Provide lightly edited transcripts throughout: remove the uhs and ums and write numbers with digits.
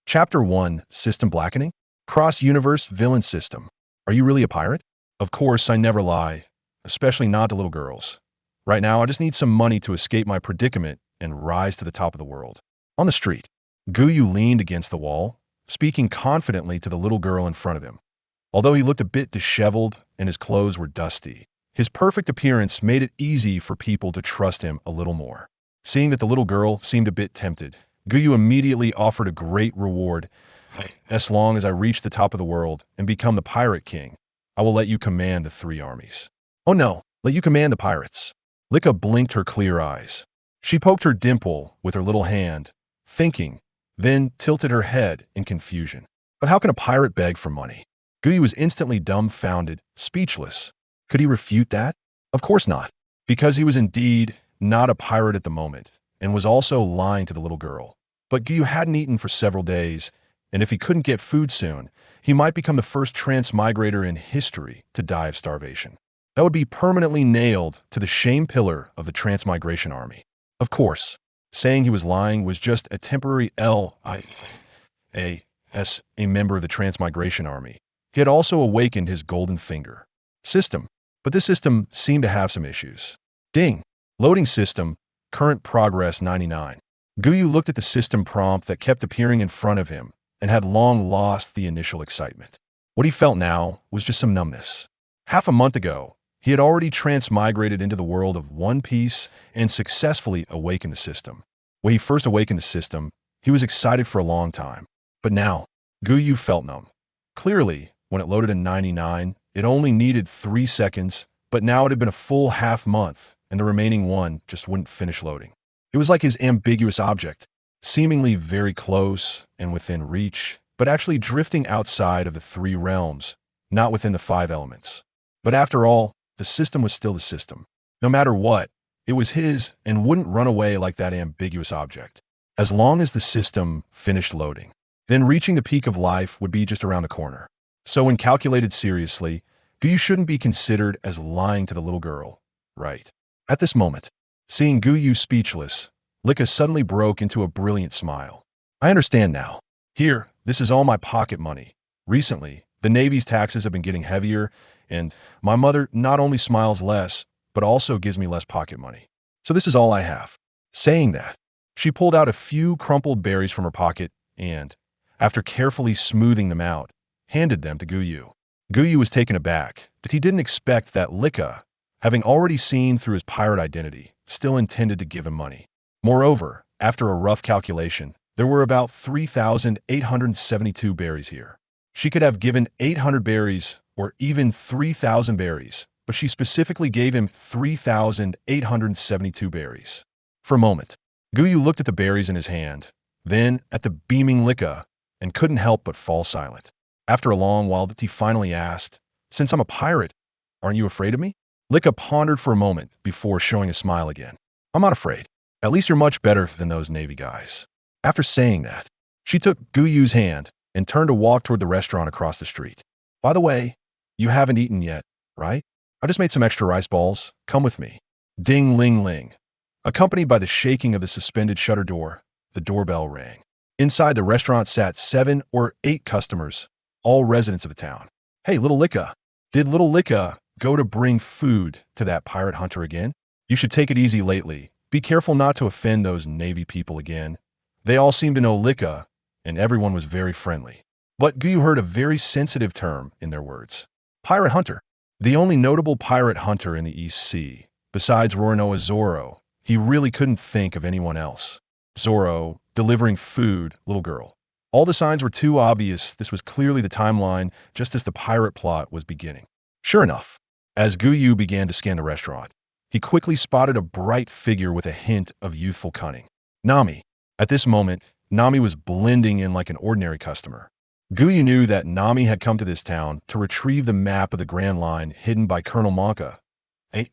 Chapter 1, System Blackening? Cross-Universe Villain System. Are you really a pirate? Of course, I never lie, especially not to little girls. Right now, I just need some money to escape my predicament and rise to the top of the world. On the street, Guyu leaned against the wall, speaking confidently to the little girl in front of him. Although he looked a bit disheveled and his clothes were dusty, his perfect appearance made it easy for people to trust him a little more. Seeing that the little girl seemed a bit tempted, Guyu immediately offered a great reward. As long as I reach the top of the world and become the pirate king, I will let you command the 3 armies. Oh no, let you command the pirates. Lika blinked her clear eyes. She poked her dimple with her little hand, thinking, then tilted her head in confusion. But how can a pirate beg for money? Guyu was instantly dumbfounded, speechless. Could he refute that? Of course not, because he was indeed not a pirate at the moment, and was also lying to the little girl. But Guyu hadn't eaten for several days, and if he couldn't get food soon, he might become the first transmigrator in history to die of starvation. That would be permanently nailed to the shame pillar of the transmigration army. Of course, saying he was lying was just a temporary as a member of the transmigration army. He had also awakened his golden finger system, but this system seemed to have some issues. Ding! Loading system, current progress 99. Guyu looked at the system prompt that kept appearing in front of him and had long lost the initial excitement. What he felt now was just some numbness. Half a month ago, he had already transmigrated into the world of One Piece and successfully awakened the system. When he first awakened the system, he was excited for a long time. But now, Guyu felt numb. Clearly, when it loaded in 99, it only needed 3 seconds, but now it had been a full half month, and the remaining one just wouldn't finish loading. It was like his ambiguous object, seemingly very close and within reach, but actually drifting outside of the 3 realms, not within the 5 elements. But after all, the system was still the system. No matter what, it was his and wouldn't run away like that ambiguous object. As long as the system finished loading, then reaching the peak of life would be just around the corner. So when calculated seriously, Guyu shouldn't be considered as lying to the little girl, right? At this moment, seeing Guyu speechless, Lika suddenly broke into a brilliant smile. I understand now. Here, this is all my pocket money. Recently, the Navy's taxes have been getting heavier, and my mother not only smiles less, but also gives me less pocket money. So this is all I have. Saying that, she pulled out a few crumpled berries from her pocket and, after carefully smoothing them out, handed them to Guyu. Guyu was taken aback, but he didn't expect that Lika, having already seen through his pirate identity, still intended to give him money. Moreover, after a rough calculation, there were about 3,872 berries here. She could have given 800 berries or even 3,000 berries, but she specifically gave him 3,872 berries. For a moment, Guyu looked at the berries in his hand, then at the beaming Lika, and couldn't help but fall silent. After a long while, he finally asked, "Since I'm a pirate, aren't you afraid of me?" Lika pondered for a moment before showing a smile again. "I'm not afraid. At least you're much better than those Navy guys." After saying that, she took Guyu's hand and turned to walk toward the restaurant across the street. "By the way, you haven't eaten yet, right? I just made some extra rice balls. Come with me." Ding ling ling. Accompanied by the shaking of the suspended shutter door, the doorbell rang. Inside the restaurant sat 7 or 8 customers, all residents of the town. "Hey, little Lika. Did little Lika go to bring food to that pirate hunter again? You should take it easy lately. Be careful not to offend those Navy people again." They all seemed to know Lika, and everyone was very friendly. But Guyu heard a very sensitive term in their words. Pirate hunter. The only notable pirate hunter in the East Sea, besides Roronoa Zoro, he really couldn't think of anyone else. Zoro, delivering food, little girl. All the signs were too obvious. This was clearly the timeline, just as the pirate plot was beginning. Sure enough, as Guyu began to scan the restaurant, he quickly spotted a bright figure with a hint of youthful cunning. Nami. At this moment, Nami was blending in like an ordinary customer. Guyu knew that Nami had come to this town to retrieve the map of the Grand Line hidden by Colonel Monka.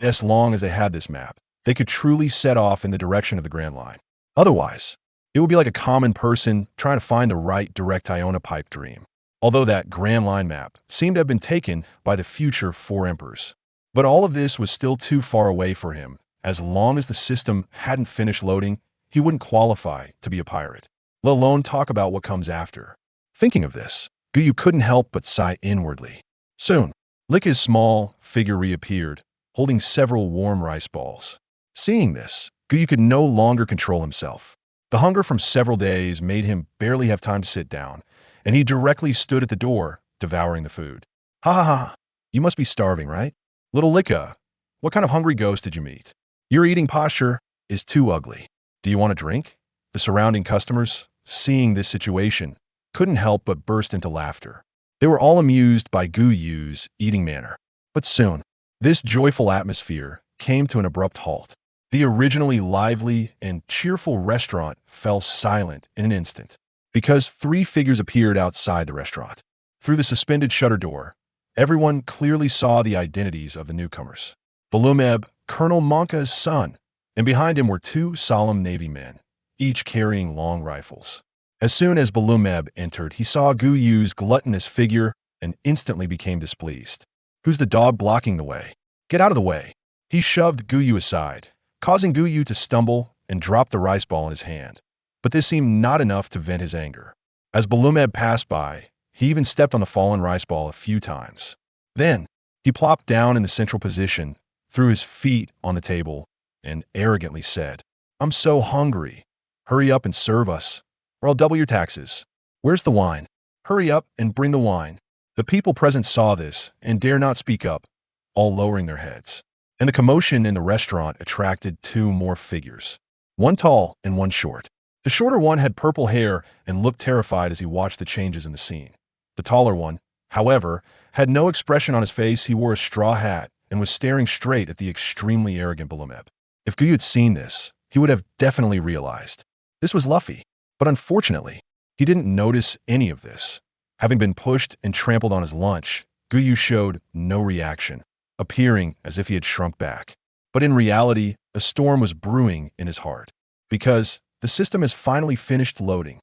As long as they had this map, they could truly set off in the direction of the Grand Line. Otherwise, it would be like a common person trying to find the right direct Iona pipe dream. Although that Grand Line map seemed to have been taken by the future 4 emperors. But all of this was still too far away for him. As long as the system hadn't finished loading, he wouldn't qualify to be a pirate. let alone talk about what comes after. Thinking of this, Guyu couldn't help but sigh inwardly. Soon, Licca's small figure reappeared, holding several warm rice balls. Seeing this, Guyu could no longer control himself. The hunger from several days made him barely have time to sit down, and he directly stood at the door, devouring the food. Ha ha ha, you must be starving, right? Little Licca, what kind of hungry ghost did you meet? Your eating posture is too ugly. Do you want a drink? The surrounding customers, seeing this situation, couldn't help but burst into laughter. They were all amused by Guyu's eating manner. But soon, this joyful atmosphere came to an abrupt halt. The originally lively and cheerful restaurant fell silent in an instant, because three figures appeared outside the restaurant. Through the suspended shutter door, everyone clearly saw the identities of the newcomers. Balumeb, Colonel Monka's son, and behind him were two solemn Navy men, each carrying long rifles. As soon as Balumeb entered, he saw Guyu's gluttonous figure and instantly became displeased. Who's the dog blocking the way? Get out of the way. He shoved Guyu aside, causing Guyu to stumble and drop the rice ball in his hand. But this seemed not enough to vent his anger. As Balumeb passed by, he even stepped on the fallen rice ball a few times. Then, he plopped down in the central position, threw his feet on the table, and arrogantly said, "I'm so hungry. Hurry up and serve us, or I'll double your taxes. Where's the wine? Hurry up and bring the wine." The people present saw this and dare not speak up, all lowering their heads. And the commotion in the restaurant attracted two more figures, one tall and one short. The shorter one had purple hair and looked terrified as he watched the changes in the scene. The taller one, however, had no expression on his face. He wore a straw hat and was staring straight at the extremely arrogant Balumeb. If Guyu had seen this, he would have definitely realized this was Luffy. But unfortunately, he didn't notice any of this. Having been pushed and trampled on his lunch, Guyu showed no reaction, appearing as if he had shrunk back. But in reality, a storm was brewing in his heart, because the system has finally finished loading.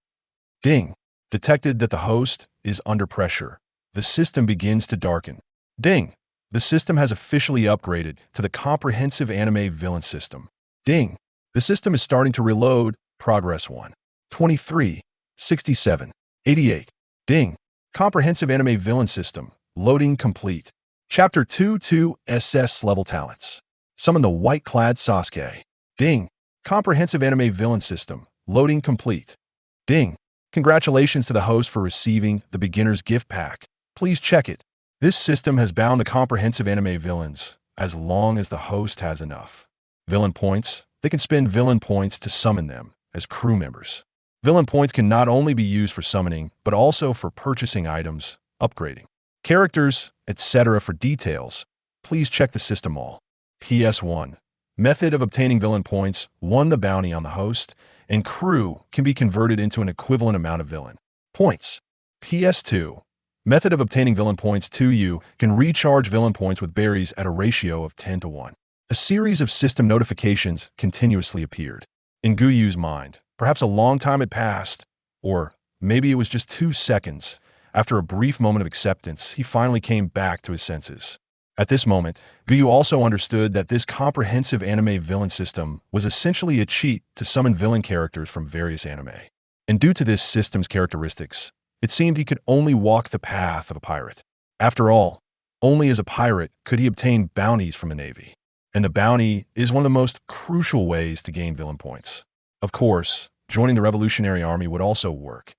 Ding! Detected that the host is under pressure. The system begins to darken. Ding! The system has officially upgraded to the comprehensive anime villain system. Ding! The system is starting to reload. Progress 1. 23. 67. 88. Ding! Comprehensive anime villain system. Loading complete. Chapter 2 SS level talents. Summon the white-clad Sasuke. Ding! Comprehensive anime villain system. Loading complete. Ding! Congratulations to the host for receiving the beginner's gift pack. Please check it. This system has bound the comprehensive anime villains as long as the host has enough. Villain points. They can spend villain points to summon them as crew members. Villain points can not only be used for summoning, but also for purchasing items, upgrading characters, etc. For details, please check the system all. PS1. Method of obtaining villain points. 1. The bounty on the host and crew can be converted into an equivalent amount of villain points. PS2. Method of obtaining villain points. 2. You can recharge villain points with berries at a ratio of 10:1. A series of system notifications continuously appeared. In Guyu's mind, perhaps a long time had passed, or maybe it was just 2 seconds. After a brief moment of acceptance, he finally came back to his senses. At this moment, Guyu also understood that this comprehensive anime villain system was essentially a cheat to summon villain characters from various anime. And due to this system's characteristics, it seemed he could only walk the path of a pirate. After all, only as a pirate could he obtain bounties from the Navy. And the bounty is one of the most crucial ways to gain villain points. Of course, joining the Revolutionary Army would also work.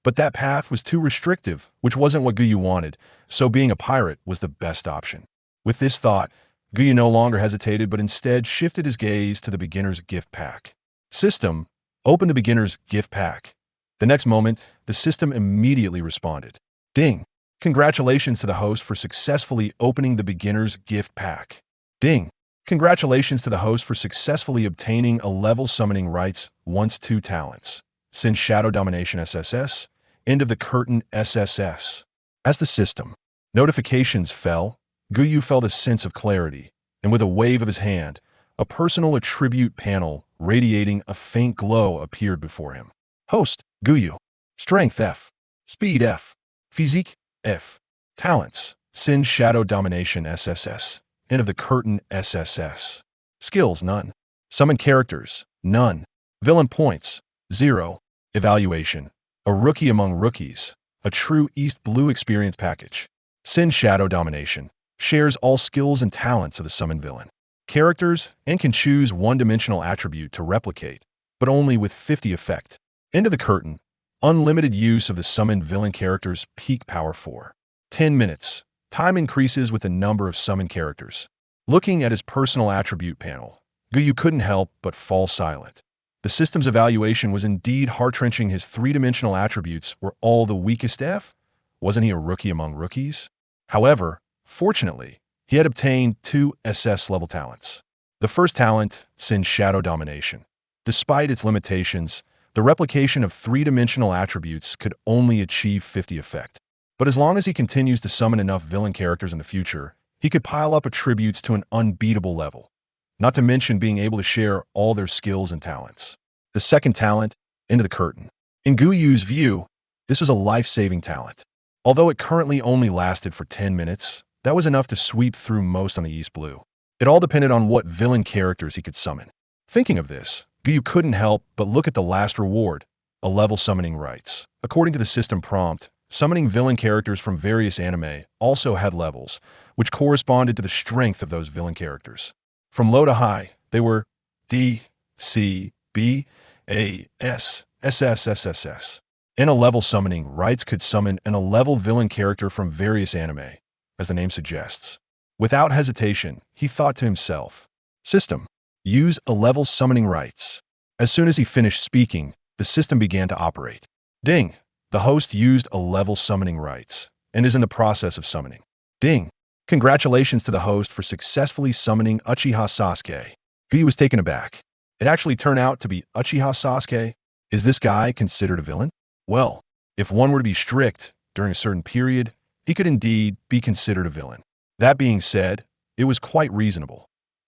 But that path was too restrictive, which wasn't what Guyu wanted, so being a pirate was the best option. With this thought, Guyu no longer hesitated but instead shifted his gaze to the beginner's gift pack. System, open the beginner's gift pack. The next moment, the system immediately responded. Ding! Congratulations to the host for successfully opening the beginner's gift pack. Ding! Congratulations to the host for successfully obtaining a level summoning rights once 2 talents. Since Shadow Domination SSS, End of the Curtain SSS. As the system notifications fell, Guyu felt a sense of clarity, and with a wave of his hand, a personal attribute panel radiating a faint glow appeared before him. Host, Guyu. Strength F. Speed F. Physique F. Talents, Sin Shadow Domination SSS. End of the Curtain SSS. Skills, none. Summon characters, none. Villain points, 0. Evaluation. A rookie among rookies. A true East Blue experience package. Sin Shadow Domination. Shares all skills and talents of the summoned villain. Characters and can choose one-dimensional attribute to replicate, but only with 50 effect. End of the curtain. Unlimited use of the summoned villain character's peak power for 10 minutes. Time increases with the number of summoned characters. Looking at his personal attribute panel, Guyu couldn't help but fall silent. The system's evaluation was indeed heart-wrenching. His three-dimensional attributes were all the weakest F. Wasn't he a rookie among rookies? However, fortunately, he had obtained 2 SS-level talents. The first talent, Sin Shadow Domination. Despite its limitations, the replication of three-dimensional attributes could only achieve 50 effect. But as long as he continues to summon enough villain characters in the future, he could pile up attributes to an unbeatable level, not to mention being able to share all their skills and talents. The second talent, Into the Curtain. In Guyu's view, this was a life-saving talent. Although it currently only lasted for 10 minutes, that was enough to sweep through most on the East Blue. It all depended on what villain characters he could summon. Thinking of this, Guyu couldn't help but look at the last reward, a level summoning rights. According to the system prompt, summoning villain characters from various anime also had levels, which corresponded to the strength of those villain characters. From low to high, they were D, C, B, A, S, SS, SSS. In a level summoning, rights could summon an A-level villain character from various anime, as the name suggests. Without hesitation, he thought to himself, System, use A-level summoning rights. As soon as he finished speaking, the system began to operate. Ding! The host used A-level summoning rights and is in the process of summoning. Ding! Congratulations to the host for successfully summoning Uchiha Sasuke. Guyu was taken aback. It actually turned out to be Uchiha Sasuke. Is this guy considered a villain? Well, if one were to be strict during a certain period, he could indeed be considered a villain. That being said, it was quite reasonable.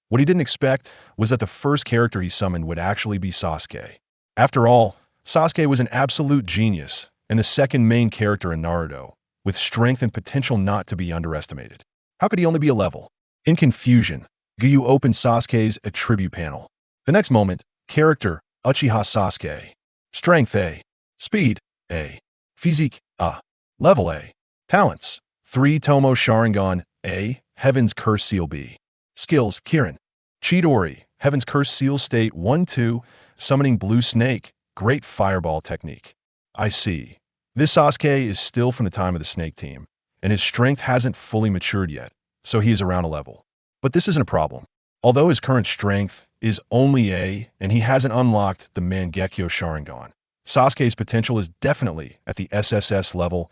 What he didn't expect was that the first character he summoned would actually be Sasuke. After all, Sasuke was an absolute genius and the second main character in Naruto, with strength and potential not to be underestimated. How could he only be a level? In confusion, Guyu opened Sasuke's attribute panel. The next moment, character Uchiha Sasuke. Strength A. Speed A. Physique A. Level A. Talents 3 Tomo Sharingan A. Heaven's Curse Seal B. Skills Kirin. Chidori. Heaven's Curse Seal State 1-2. Summoning Blue Snake. Great Fireball Technique. I see. This Sasuke is still from the time of the Snake team, and his strength hasn't fully matured yet, so he is around a level. But this isn't a problem. Although his current strength is only A, and he hasn't unlocked the Mangekyo Sharingan, Sasuke's potential is definitely at the SSS level,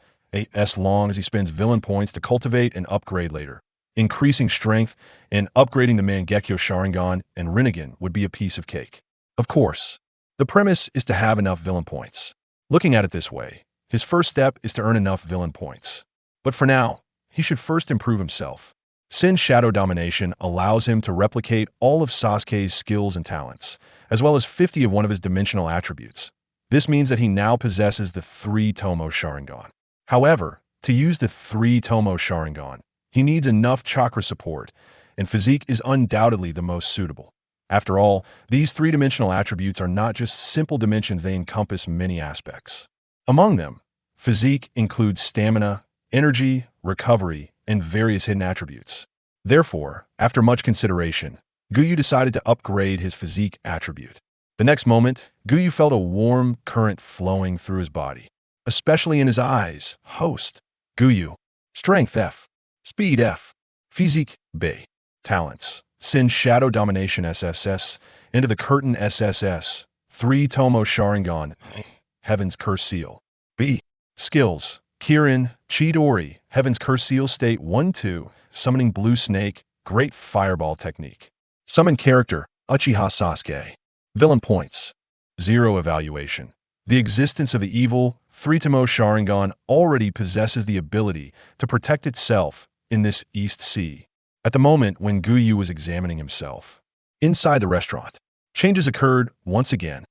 as long as he spends villain points to cultivate and upgrade later. Increasing strength and upgrading the Mangekyo Sharingan and Rinnegan would be a piece of cake. Of course, the premise is to have enough villain points. Looking at it this way, his first step is to earn enough villain points. But for now, he should first improve himself. Sin Shadow Domination allows him to replicate all of Sasuke's skills and talents, as well as 50 of one of his dimensional attributes. This means that he now possesses the 3 Tomo Sharingan. However, to use the 3 Tomo Sharingan, he needs enough chakra support, and physique is undoubtedly the most suitable. After all, these three-dimensional attributes are not just simple dimensions, they encompass many aspects. Among them, physique includes stamina, energy, recovery, and various hidden attributes. Therefore, after much consideration, Guyu decided to upgrade his physique attribute. The next moment, Guyu felt a warm current flowing through his body, especially in his eyes. Host. Guyu. Strength F. Speed F. Physique B. Talents. Sin Shadow Domination SSS. Into the Curtain SSS. 3 Tomo Sharingan. Heaven's Curse Seal. B. Skills. Kirin. Chidori. Heaven's Curse Seal State 1-2. Summoning Blue Snake. Great Fireball Technique. Summon character. Uchiha Sasuke. Villain points. 0 evaluation. The existence of the evil 3 Tomo Sharingan already possesses the ability to protect itself in this East Sea. At the moment when Guyu was examining himself, inside the restaurant, changes occurred once again.